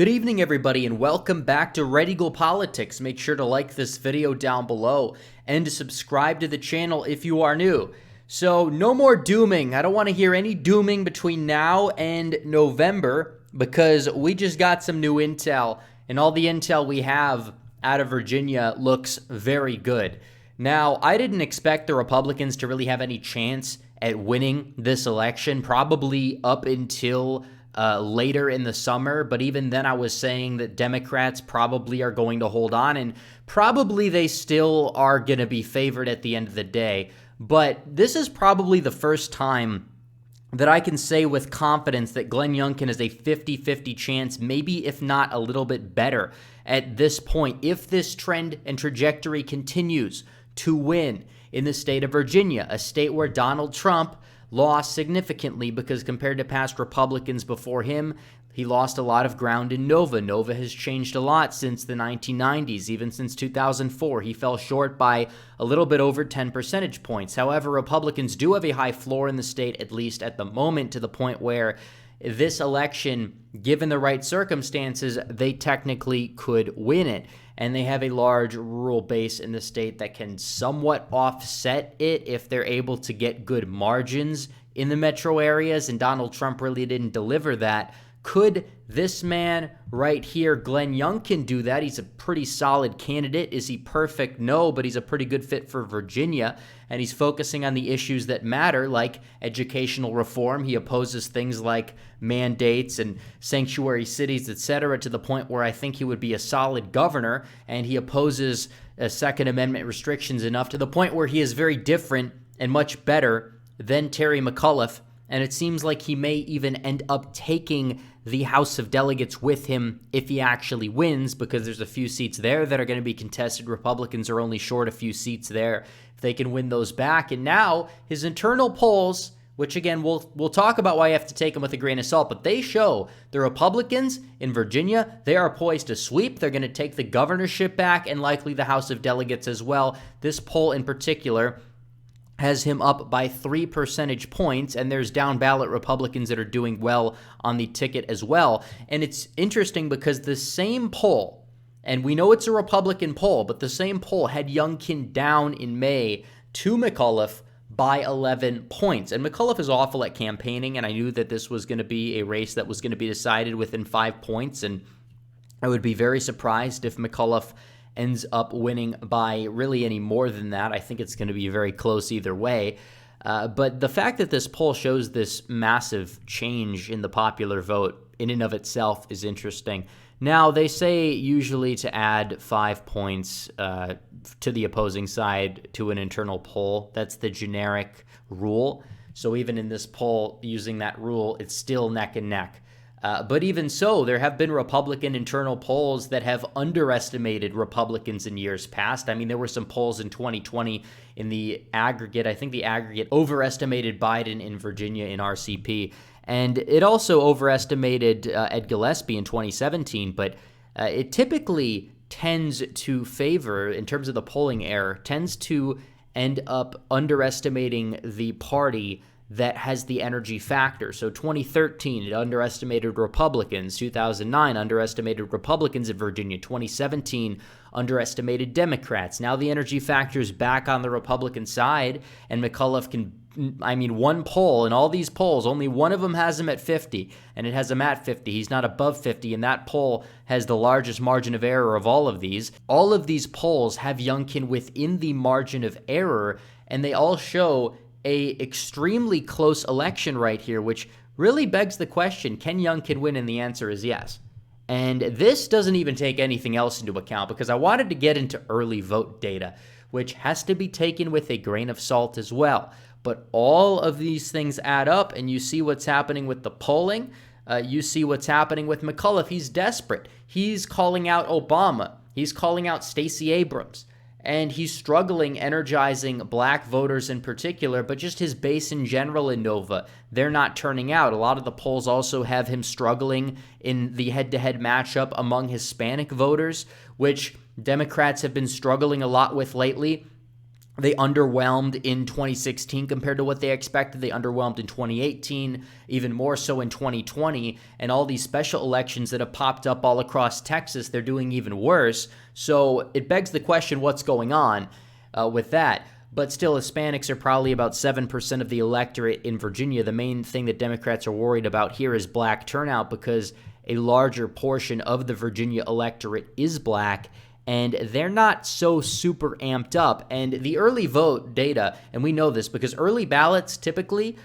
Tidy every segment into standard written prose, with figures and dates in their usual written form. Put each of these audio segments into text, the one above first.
Good evening, everybody, and welcome back to Red Eagle Politics. Make sure to like this video down below and to subscribe to the channel if you are new. So, no more dooming. I don't want to hear any dooming between now and November because we just got some new intel, and all the intel we have out of Virginia looks very good. Now, I didn't expect the Republicans to really have any chance at winning this election, probably up until later in the summer, but even then I was saying that Democrats probably are going to hold on, and probably they still are going to be favored at the end of the day. But this is probably the first time that I can say with confidence that Glenn Youngkin has a 50-50 chance, maybe if not a little bit better at this point, if this trend and trajectory continues to win in the state of Virginia, a state where Donald Trump lost significantly because compared to past Republicans before him, he lost a lot of ground in Nova. Nova has changed a lot since the 1990s, even since 2004. He fell short by a little bit over 10 percentage points. However, Republicans do have a high floor in the state, at least at the moment, to the point where this election, given the right circumstances, they technically could win it. And they have a large rural base in the state that can somewhat offset it if they're able to get good margins in the metro areas, and Donald Trump really didn't deliver that. Could this man right here, Glenn Youngkin, do that? He's a pretty solid candidate. Is he perfect? No, but he's a pretty good fit for Virginia, and he's focusing on the issues that matter, like educational reform. He opposes things like mandates and sanctuary cities, etc., to the point where I think he would be a solid governor, and he opposes Second Amendment restrictions enough to the point where he is very different and much better than Terry McAuliffe, and it seems like he may even end up taking the House of Delegates with him if he actually wins, because there's a few seats there that are going to be contested. Republicans are only short a few seats there if they can win those back. And now his internal polls, which again, we'll talk about why you have to take them with a grain of salt, but they show the Republicans in Virginia, they are poised to sweep. They're going to take the governorship back and likely the House of Delegates as well. This poll in particular has him up by 3 percentage points, and there's down ballot Republicans that are doing well on the ticket as well. And it's interesting because the same poll, and we know it's a Republican poll, but the same poll had Youngkin down in May to McAuliffe by 11 points. And McAuliffe is awful at campaigning, and I knew that this was going to be a race that was going to be decided within 5 points, and I would be very surprised if McAuliffe ends up winning by really any more than that. I think it's going to be very close either way. But the fact that this poll shows this massive change in the popular vote in and of itself is interesting. Now, they say usually to add 5 points to the opposing side to an internal poll. That's the generic rule. So even in this poll, using that rule, it's still neck and neck. But even so, there have been Republican internal polls that have underestimated Republicans in years past. I mean, there were some polls in 2020 in the aggregate. I think the aggregate overestimated Biden in Virginia in RCP. And it also overestimated Ed Gillespie in 2017. But it typically tends to favor, in terms of the polling error, tends to end up underestimating the party that has the energy factor. So 2013, it underestimated Republicans. 2009, underestimated Republicans in Virginia. 2017, underestimated Democrats. Now the energy factor is back on the Republican side, and McAuliffe can, one poll, in all these polls, only one of them has him at 50, and it has him at 50. He's not above 50, and that poll has the largest margin of error of all of these. All of these polls have Youngkin within the margin of error, and they all show a extremely close election right here, which really begs the question, can Youngkin win? And the answer is yes. And this doesn't even take anything else into account, because I wanted to get into early vote data, which has to be taken with a grain of salt as well. But all of these things add up, and you see what's happening with the polling. You see what's happening with McAuliffe. He's desperate. He's calling out Obama. He's calling out Stacey Abrams. And he's struggling energizing black voters in particular, but just his base in general in Nova, they're not turning out. A lot of the polls also have him struggling in the head-to-head matchup among Hispanic voters, which Democrats have been struggling a lot with lately. They underwhelmed in 2016 compared to what they expected. They underwhelmed in 2018, even more so in 2020. And all these special elections that have popped up all across Texas, they're doing even worse. So it begs the question, what's going on with that? But still, Hispanics are probably about 7% of the electorate in Virginia. The main thing that Democrats are worried about here is black turnout, because a larger portion of the Virginia electorate is black, and they're not so super amped up. And the early vote data, and we know this because early ballots, typically,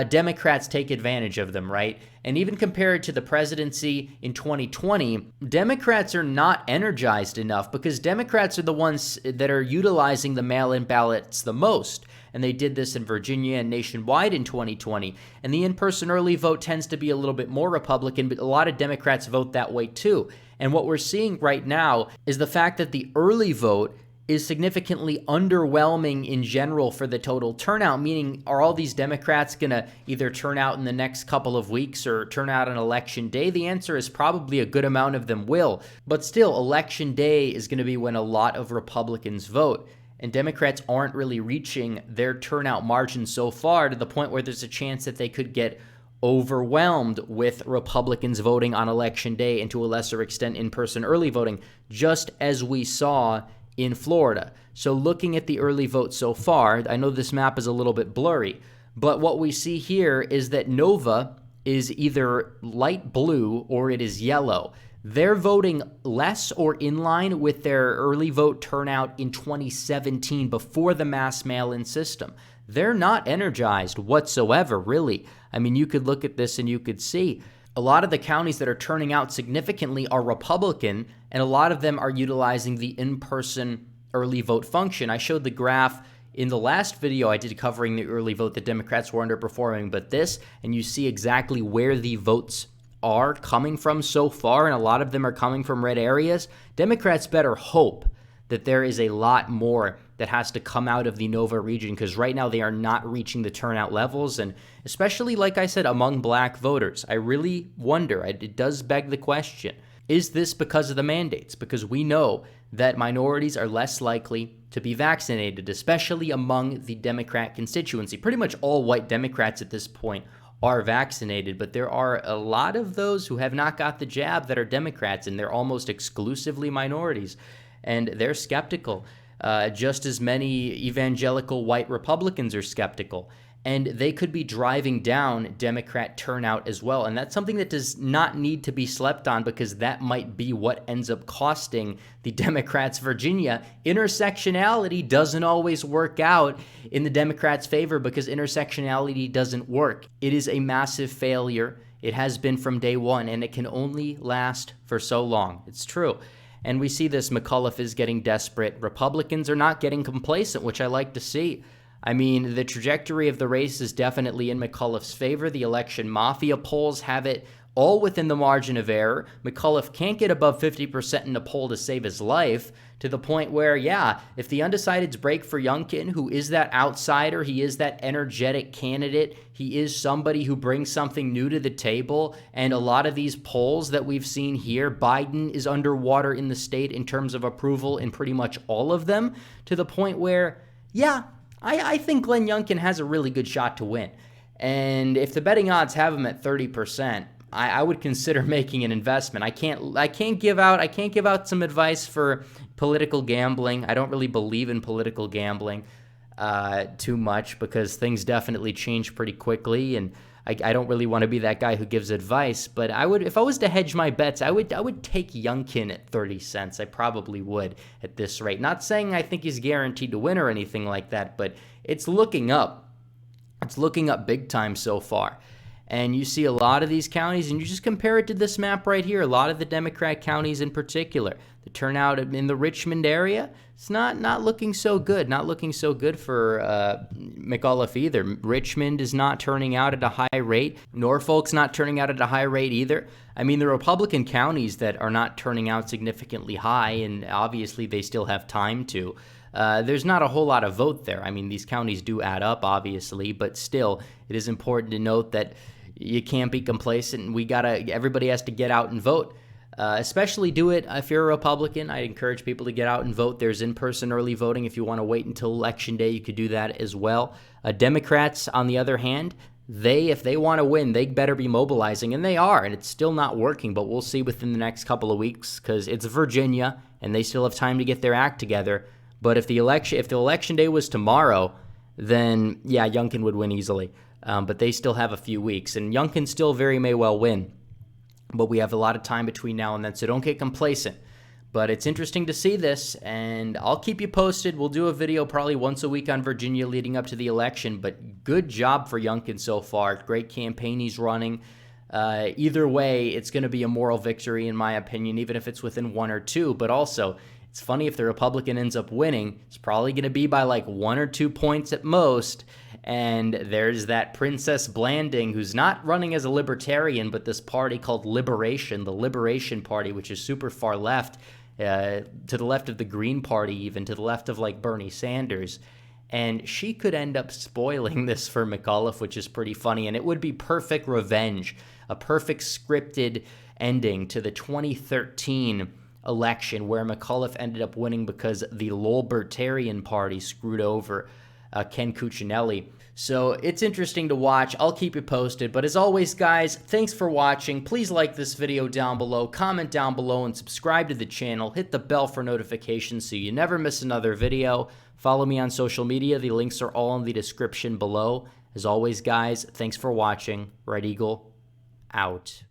Democrats take advantage of them, right? And even compared to the presidency in 2020, Democrats are not energized enough, because Democrats are the ones that are utilizing the mail-in ballots the most. And they did this in Virginia and nationwide in 2020. And the in-person early vote tends to be a little bit more Republican, but a lot of Democrats vote that way too. And what we're seeing right now is the fact that the early vote is significantly underwhelming in general for the total turnout, meaning are all these Democrats going to either turn out in the next couple of weeks or turn out on election day? The answer is probably a good amount of them will. But still, election day is going to be when a lot of Republicans vote. And Democrats aren't really reaching their turnout margin so far, to the point where there's a chance that they could get overwhelmed with Republicans voting on election day, and to a lesser extent in-person early voting, just as we saw in Florida. So looking at the early vote so far, I know this map is a little bit blurry, but what we see here is that Nova is either light blue or it is yellow. They're voting less or in line with their early vote turnout in 2017 before the mass mail-in system. They're not energized whatsoever, really. I mean, you could look at this and you could see a lot of the counties that are turning out significantly are Republican, and a lot of them are utilizing the in-person early vote function. I showed the graph in the last video I did covering the early vote that Democrats were underperforming, but this, and you see exactly where the votes are coming from so far, and a lot of them are coming from red areas. Democrats better hope that there is a lot more that has to come out of the Nova region, because right now they are not reaching the turnout levels, and especially, like I said, among black voters. I really wonder, it does beg the question, is this because of the mandates? Because we know that minorities are less likely to be vaccinated, especially among the Democrat constituency. Pretty much all white Democrats at this point are vaccinated, but there are a lot of those who have not got the jab that are Democrats, and they're almost exclusively minorities, and they're skeptical. Just as many evangelical white Republicans are skeptical, and they could be driving down Democrat turnout as well. And that's something that does not need to be slept on, because that might be what ends up costing the Democrats Virginia. Intersectionality doesn't always work out in the Democrats' favor, because intersectionality doesn't work. It is a massive failure. It has been from day one, and it can only last for so long. It's true. And we see this. McAuliffe is getting desperate. Republicans are not getting complacent, which I like to see. I mean, the trajectory of the race is definitely in McAuliffe's favor. The election mafia polls have it all within the margin of error. McAuliffe can't get above 50% in the poll to save his life, to the point where, yeah, if the undecideds break for Youngkin, who is that outsider, he is that energetic candidate, he is somebody who brings something new to the table, and a lot of these polls that we've seen here, Biden is underwater in the state in terms of approval in pretty much all of them, to the point where, yeah, I think Glenn Youngkin has a really good shot to win. And if the betting odds have him at 30%, I would consider making an investment. I can't give out some advice for political gambling. I don't really believe in political gambling too much, because things definitely change pretty quickly, and I don't really want to be that guy who gives advice. But I would, if I was to hedge my bets, I would take Youngkin at 30 cents. I probably would at this rate. Not saying I think he's guaranteed to win or anything like that, but it's looking up. It's looking up big time so far. And you see a lot of these counties, and you just compare it to this map right here, a lot of the Democrat counties in particular. The turnout in the Richmond area, it's not looking so good. Not looking so good for McAuliffe either. Richmond is not turning out at a high rate. Norfolk's not turning out at a high rate either. I mean, the Republican counties that are not turning out significantly high, and obviously they still have time to, there's not a whole lot of vote there. I mean, these counties do add up, obviously, but still, it is important to note that you can't be complacent, and everybody has to get out and vote. Especially do it if you're a Republican. I encourage people to get out and vote. There's in-person early voting. If you want to wait until Election Day, you could do that as well. Democrats, on the other hand, if they want to win, they better be mobilizing, and they are, and it's still not working, but we'll see within the next couple of weeks because it's Virginia, and they still have time to get their act together. But if the election day was tomorrow, then, yeah, Youngkin would win easily. But they still have a few weeks, and Youngkin still very may well win. But we have a lot of time between now and then, so don't get complacent. But it's interesting to see this, and I'll keep you posted. We'll do a video probably once a week on Virginia leading up to the election, but good job for Youngkin so far. Great campaign he's running. Either way, it's going to be a moral victory, in my opinion, even if it's within 1 or 2. But also, it's funny if the Republican ends up winning, it's probably going to be by like 1 or 2 points at most. And there's that Princess Blanding, who's not running as a libertarian, but this party called Liberation, the Liberation Party, which is super far left, to the left of the Green Party, even to the left of like Bernie Sanders. And she could end up spoiling this for McAuliffe, which is pretty funny. And it would be perfect revenge, a perfect scripted ending to the 2013 election where McAuliffe ended up winning because the Lolbertarian Party screwed over Ken Cuccinelli. So it's interesting to watch. I'll keep you posted. But as always, guys, thanks for watching. Please like this video down below, comment down below, and subscribe to the channel. Hit the bell for notifications so you never miss another video. Follow me on social media. The links are all in the description below. As always, guys, thanks for watching. Red Eagle, out.